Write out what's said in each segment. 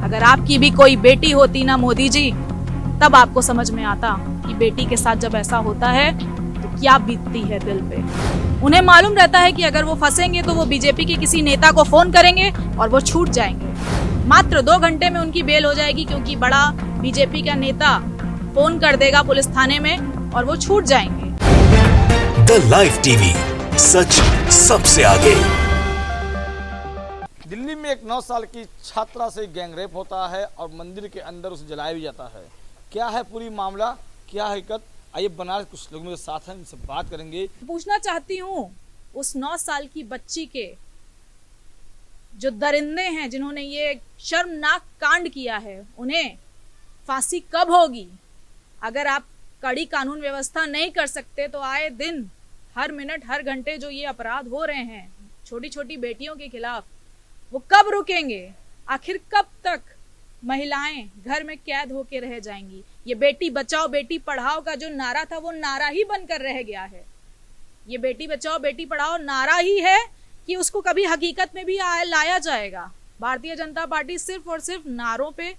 अगर आपकी भी कोई बेटी होती ना मोदी जी, तब आपको समझ में आता कि बेटी के साथ जब ऐसा होता है तो क्या बीतती है दिल पे। उन्हें मालूम रहता है कि अगर वो फंसेंगे तो वो बीजेपी के किसी नेता को फोन करेंगे और वो छूट जाएंगे। मात्र 2 घंटे में उनकी बेल हो जाएगी, क्योंकि बड़ा बीजेपी का नेता फोन कर देगा पुलिस थाने में और वो छूट जाएंगे। द लाइव टीवी, सच सबसे आगे। दिल्ली में एक 9 साल की छात्रा से गैंगरेप होता है और मंदिर के अंदर उसे जलाया भी जाता है। क्या है पूरी मामला, क्या हकीकत, आइए बनारस कुछ लोग मेरे साथ हैं, इनसे बात करेंगे। पूछना चाहती हूँ उस 9 साल की बच्ची के जो दरिंदे हैं, जिन्होंने ये शर्मनाक कांड किया है, उन्हें फांसी कब होगी? अगर आप कड़ी कानून व्यवस्था नहीं कर सकते तो आए दिन, हर मिनट, हर घंटे जो ये अपराध हो रहे हैं छोटी छोटी बेटियों के खिलाफ, वो कब रुकेंगे? आखिर कब तक महिलाएं घर में कैद होके रह जाएंगी? ये बेटी बचाओ बेटी पढ़ाओ का जो नारा था वो नारा ही बनकर रह गया है। ये बेटी बचाओ बेटी पढ़ाओ नारा ही है कि उसको कभी हकीकत में भी लाया जाएगा। भारतीय जनता पार्टी सिर्फ और सिर्फ नारों पे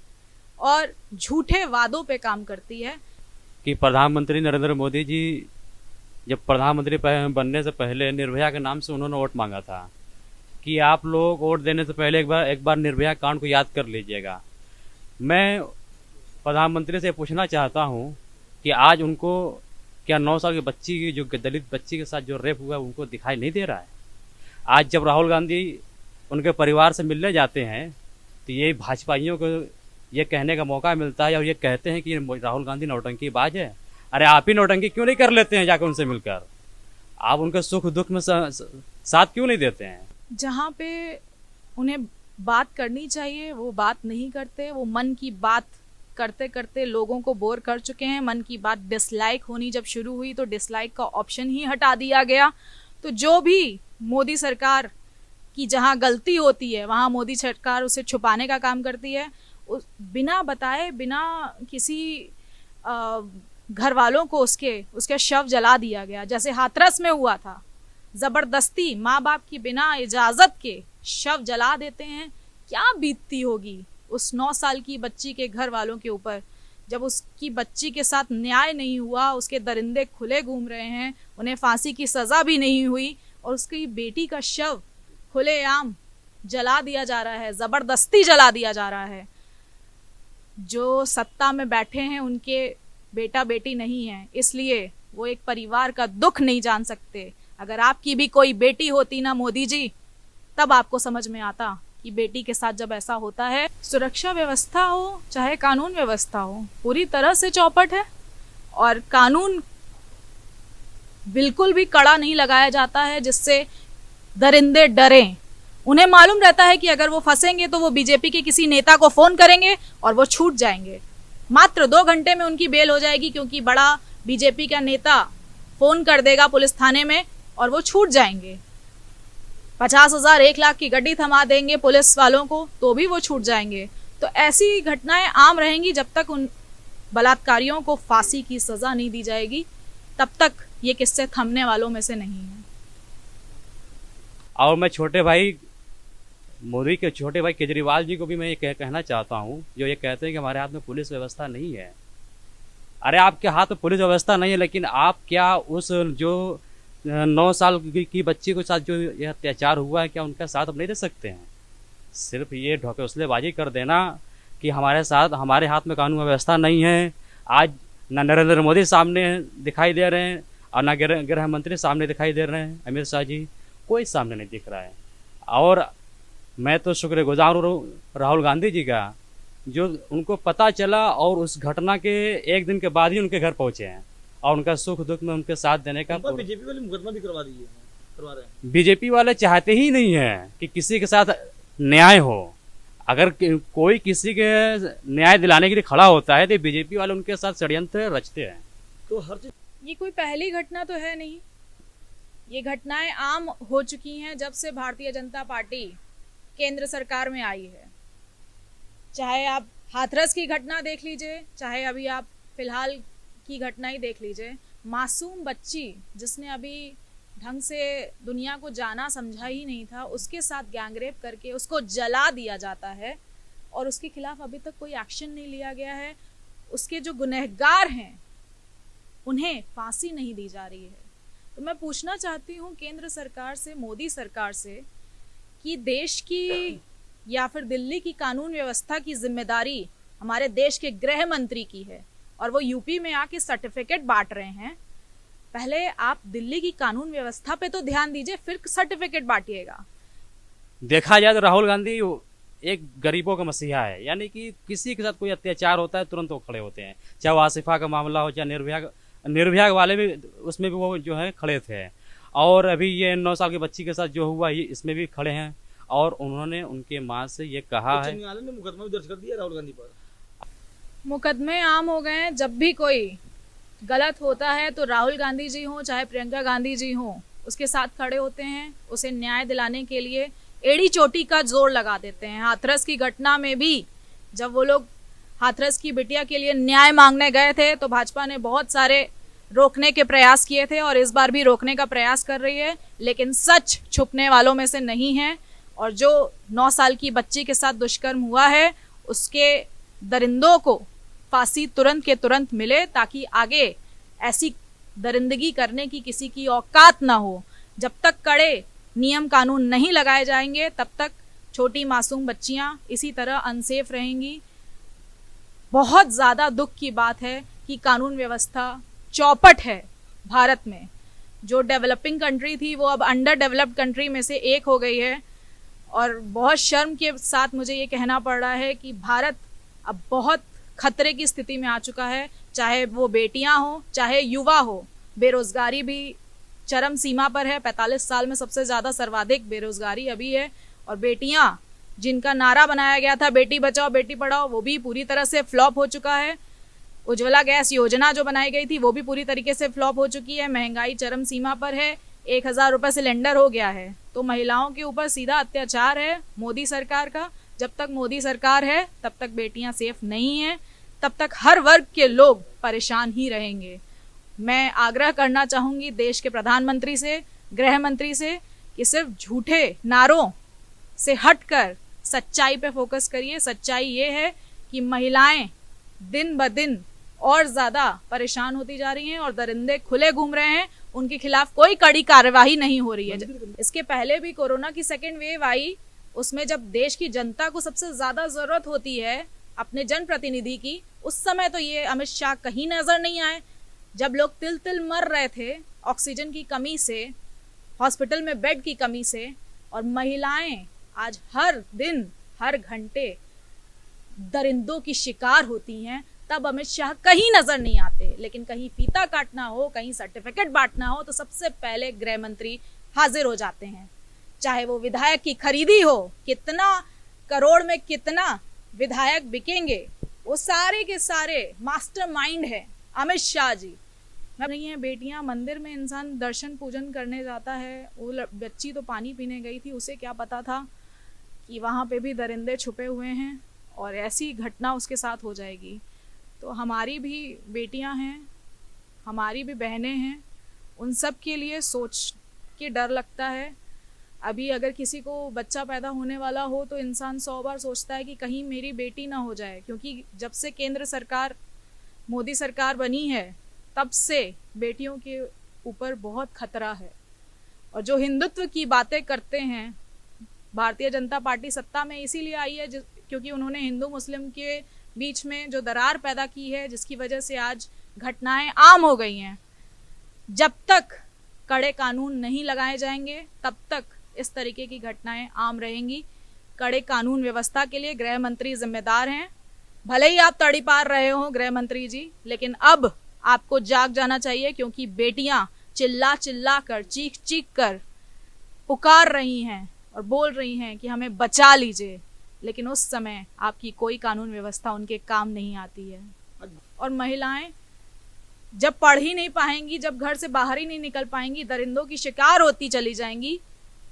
और झूठे वादों पे काम करती है। कि प्रधानमंत्री नरेंद्र मोदी जी जब प्रधानमंत्री बनने से पहले निर्भया के नाम से उन्होंने वोट मांगा था कि आप लोग वोट देने से पहले एक बार निर्भया कांड को याद कर लीजिएगा। मैं प्रधानमंत्री से पूछना चाहता हूं कि आज उनको क्या 9 साल की बच्ची की, जो दलित बच्ची के साथ जो रेप हुआ, उनको दिखाई नहीं दे रहा है? आज जब राहुल गांधी उनके परिवार से मिलने जाते हैं तो ये भाजपाइयों को ये कहने का मौका मिलता है और ये कहते हैं कि राहुल गांधी नौटंकीबाज है। अरे आप ही नौटंकी क्यों नहीं कर लेते हैं जाकर उनसे मिलकर? आप उनके सुख दुख में साथ क्यों नहीं देते हैं? जहाँ पे उन्हें बात करनी चाहिए वो बात नहीं करते। वो मन की बात करते करते लोगों को बोर कर चुके हैं। मन की बात डिसलाइक होनी जब शुरू हुई तो डिसलाइक का ऑप्शन ही हटा दिया गया। तो जो भी मोदी सरकार की जहाँ गलती होती है वहाँ मोदी सरकार उसे छुपाने का काम करती है। बिना बताए, बिना किसी घर वालों को उसके शव जला दिया गया, जैसे हाथरस में हुआ था। जबरदस्ती माँ बाप की बिना इजाजत के शव जला देते हैं। क्या बीतती होगी उस 9 साल की बच्ची के घर वालों के ऊपर, जब उसकी बच्ची के साथ न्याय नहीं हुआ, उसके दरिंदे खुले घूम रहे हैं, उन्हें फांसी की सजा भी नहीं हुई और उसकी बेटी का शव खुलेआम जला दिया जा रहा है, जबरदस्ती जला दिया जा रहा है। जो सत्ता में बैठे हैं उनके बेटा बेटी नहीं है, इसलिए वो एक परिवार का दुख नहीं जान सकते। अगर आपकी भी कोई बेटी होती ना मोदी जी, तब आपको समझ में आता कि बेटी के साथ जब ऐसा होता है, सुरक्षा व्यवस्था हो चाहे कानून व्यवस्था हो, पूरी तरह से चौपट है और कानून बिल्कुल भी कड़ा नहीं लगाया जाता है जिससे दरिंदे डरें। उन्हें मालूम रहता है कि अगर वो फंसेंगे तो वो बीजेपी के किसी नेता को फोन करेंगे और वो छूट जाएंगे। मात्र 2 घंटे में उनकी बेल हो जाएगी, क्योंकि बड़ा बीजेपी का नेता फोन कर देगा पुलिस थाने में और वो छूट जाएंगे। 50,000 1 लाख की गड्डी थमा देंगे पुलिस वालों को तो भी वो छूट जाएंगे। तो ऐसी घटनाएं आम रहेंगी जब तक उन बलात्कारियों को फांसी की सजा नहीं दी जाएगी, तब तक ये किस्से थमने वालों में से नहीं है। और मैं मोदी के छोटे भाई केजरीवाल जी को भी मैं ये कहना चाहता हूँ, जो ये कहते हैं कि हमारे हाथ में पुलिस व्यवस्था नहीं है। अरे आपके हाथ में पुलिस व्यवस्था नहीं है, लेकिन आप क्या उस जो 9 साल की बच्ची के साथ जो यह अत्याचार हुआ है, क्या उनका साथ अब नहीं दे सकते हैं? सिर्फ ये ढोकसलेबाजी कर देना कि हमारे हाथ में कानून व्यवस्था नहीं है। आज न नरेंद्र मोदी सामने दिखाई दे रहे हैं और न गृह मंत्री सामने दिखाई दे रहे हैं, अमित शाह जी, कोई सामने नहीं दिख रहा है। और मैं तो शुक्रगुजार हूँ राहुल गांधी जी का, जो उनको पता चला और उस घटना के 1 दिन के बाद ही उनके घर पहुंचे हैं और उनका सुख दुख में उनके साथ देने का। बीजेपी वाले मुकदमा भी करवा रहे हैं। बीजेपी वाले चाहते ही नहीं है कि किसी के साथ न्याय हो। अगर कोई किसी के न्याय दिलाने के लिए खड़ा होता है तो बीजेपी वाले उनके साथ षड्यंत्र रचते हैं। तो हर चीज, ये कोई पहली घटना तो है नहीं, ये घटनाएं आम हो चुकी हैं जब से भारतीय जनता पार्टी केंद्र सरकार में आई है। चाहे आप हाथरस की घटना देख लीजिए, चाहे अभी आप फिलहाल की घटना ही देख लीजिए। मासूम बच्ची जिसने अभी ढंग से दुनिया को जाना समझा ही नहीं था, उसके साथ गैंगरेप करके उसको जला दिया जाता है और उसके खिलाफ अभी तक कोई एक्शन नहीं लिया गया है। उसके जो गुनहगार हैं उन्हें फांसी नहीं दी जा रही है। तो मैं पूछना चाहती हूँ केंद्र सरकार से, मोदी सरकार से, कि देश की या फिर दिल्ली की कानून व्यवस्था की जिम्मेदारी हमारे देश के गृह मंत्री की है और वो यूपी में आके सर्टिफिकेट बांट रहे हैं। पहले आप दिल्ली की कानून व्यवस्था पे तो ध्यान दीजिए, फिर सर्टिफिकेट बांटिएगा। देखा जाए तो राहुल गांधी एक गरीबों का मसीहा है, यानी कि किसी के साथ कोई अत्याचार होता है तुरंत वो खड़े होते हैं, चाहे वो आसिफा का मामला हो, चाहे निर्भया वाले भी, उसमें भी वो जो है खड़े थे। और अभी ये 9 साल की बच्ची के साथ जो हुआ ये इसमें भी खड़े हैं और उन्होंने उनके माँ से ये कहा है। न्यायालय ने मुकदमा दर्ज कर दिया राहुल गांधी पर। मुकदमे आम हो गए हैं। जब भी कोई गलत होता है तो राहुल गांधी जी हों चाहे प्रियंका गांधी जी हों, उसके साथ खड़े होते हैं, उसे न्याय दिलाने के लिए एड़ी चोटी का जोर लगा देते हैं। हाथरस की घटना में भी जब वो लोग हाथरस की बिटिया के लिए न्याय मांगने गए थे तो भाजपा ने बहुत सारे रोकने के प्रयास किए थे और इस बार भी रोकने का प्रयास कर रही है, लेकिन सच छुपने वालों में से नहीं है। और जो 9 साल की बच्ची के साथ दुष्कर्म हुआ है उसके दरिंदों को फांसी तुरंत के तुरंत मिले, ताकि आगे ऐसी दरिंदगी करने की किसी की औकात ना हो। जब तक कड़े नियम कानून नहीं लगाए जाएंगे तब तक छोटी मासूम बच्चियां इसी तरह अनसेफ रहेंगी। बहुत ज्यादा दुख की बात है कि कानून व्यवस्था चौपट है भारत में। जो डेवलपिंग कंट्री थी वो अब अंडर डेवलप्ड कंट्री में से एक हो गई है और बहुत शर्म के साथ मुझे ये कहना पड़ रहा है कि भारत अब बहुत खतरे की स्थिति में आ चुका है। चाहे वो बेटियां हो चाहे युवा हो, बेरोजगारी भी चरम सीमा पर है। 45 साल में सबसे ज्यादा सर्वाधिक बेरोजगारी अभी है। और बेटियां, जिनका नारा बनाया गया था बेटी बचाओ बेटी पढ़ाओ, वो भी पूरी तरह से फ्लॉप हो चुका है। उज्ज्वला गैस योजना जो बनाई गई थी वो भी पूरी तरीके से फ्लॉप हो चुकी है। महंगाई चरम सीमा पर है, 1000 रुपए सिलेंडर हो गया है। तो महिलाओं के ऊपर सीधा अत्याचार है मोदी सरकार का। जब तक मोदी सरकार है तब तक बेटियां सेफ नहीं है, तब तक हर वर्ग के लोग परेशान ही रहेंगे। मैं आग्रह करना चाहूंगी देश के प्रधानमंत्री से, गृह मंत्री से, कि सिर्फ झूठे नारों से हटकर सच्चाई पे फोकस करिए। सच्चाई ये है कि महिलाएं दिन ब दिन और ज्यादा परेशान होती जा रही हैं और दरिंदे खुले घूम रहे हैं, उनके खिलाफ कोई कड़ी कार्यवाही नहीं हो रही है। इसके पहले भी कोरोना की सेकेंड वेव आई, उसमें जब देश की जनता को सबसे ज्यादा जरूरत होती है अपने जनप्रतिनिधि की, उस समय तो ये अमित शाह कहीं नजर नहीं आए। जब लोग तिल तिल मर रहे थे ऑक्सीजन की कमी से, हॉस्पिटल में बेड की कमी से, और महिलाएं आज हर दिन हर घंटे दरिंदों की शिकार होती हैं, तब अमित शाह कहीं नजर नहीं आते। लेकिन कहीं फीता काटना हो, कहीं सर्टिफिकेट बांटना हो तो सबसे पहले गृह मंत्री हाजिर हो जाते हैं। चाहे वो विधायक की खरीदी हो, कितना करोड़ में कितना विधायक बिकेंगे, वो सारे के सारे मास्टरमाइंड है अमित शाह जी। नहीं है बेटियां, मंदिर में इंसान दर्शन पूजन करने जाता है। वो बच्ची तो पानी पीने गई थी, उसे क्या पता था कि वहां पे भी दरिंदे छुपे हुए हैं और ऐसी घटना उसके साथ हो जाएगी। तो हमारी भी बेटियां हैं, हमारी भी बहनें हैं, उन सब के लिए सोच के डर लगता है। अभी अगर किसी को बच्चा पैदा होने वाला हो तो इंसान 100 बार सोचता है कि कहीं मेरी बेटी ना हो जाए, क्योंकि जब से केंद्र सरकार मोदी सरकार बनी है तब से बेटियों के ऊपर बहुत खतरा है। और जो हिंदुत्व की बातें करते हैं, भारतीय जनता पार्टी सत्ता में इसीलिए आई है क्योंकि उन्होंने हिंदू मुस्लिम के बीच में जो दरार पैदा की है, जिसकी वजह से आज घटनाएं आम हो गई हैं। जब तक कड़े कानून नहीं लगाए जाएंगे तब तक इस तरीके की घटनाएं आम रहेंगी। कड़े कानून व्यवस्था के लिए गृह मंत्री जिम्मेदार हैं। भले ही आप तड़ीपार रहे हो गृह मंत्री जी, लेकिन अब आपको जाग जाना चाहिए, क्योंकि बेटियां चिल्ला चिल्ला कर, चीख चीख कर पुकार रही हैं और बोल रही हैं कि हमें बचा लीजिए, लेकिन उस समय आपकी कोई कानून व्यवस्था उनके काम नहीं आती है। और महिलाएं जब पढ़ ही नहीं पाएंगी, जब घर से बाहर ही नहीं निकल पाएंगी, दरिंदों की शिकार होती चली जाएंगी,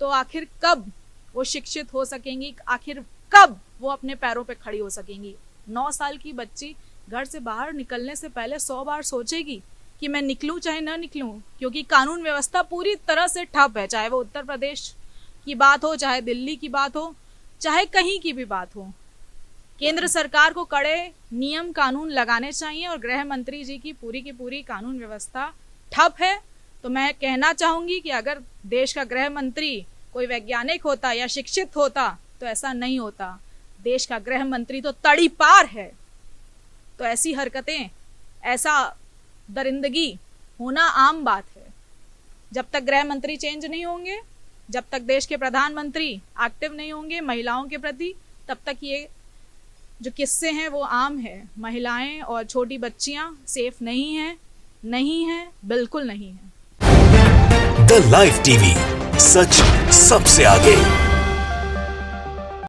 तो आखिर कब वो शिक्षित हो सकेंगी, आखिर कब वो अपने पैरों पे खड़ी हो सकेंगी। 9 साल की बच्ची घर से बाहर निकलने से पहले 100 बार सोचेगी कि मैं निकलूं चाहे ना निकलूं, क्योंकि कानून व्यवस्था पूरी तरह से ठप है। चाहे वो उत्तर प्रदेश की बात हो, चाहे दिल्ली की बात हो, चाहे कहीं की भी बात हो। केंद्र सरकार को कड़े नियम कानून लगाने चाहिए और गृह मंत्री जी की पूरी कानून व्यवस्था ठप है। तो मैं कहना चाहूंगी कि अगर देश का गृह मंत्री कोई वैज्ञानिक होता या शिक्षित होता तो ऐसा नहीं होता। देश का गृह मंत्री तो तड़ीपार है। तो ऐसी हरकतें, ऐसा दरिंदगी होना आम बात है। जब तक गृह मंत्री चेंज नहीं होंगे, जब तक देश के प्रधानमंत्री एक्टिव नहीं होंगे महिलाओं के प्रति, तब तक ये जो किस्से हैं वो आम है। महिलाएं और छोटी बच्चियां सेफ नहीं हैं, बिल्कुल नहीं है। द लाइव टीवी, सच सबसे आगे।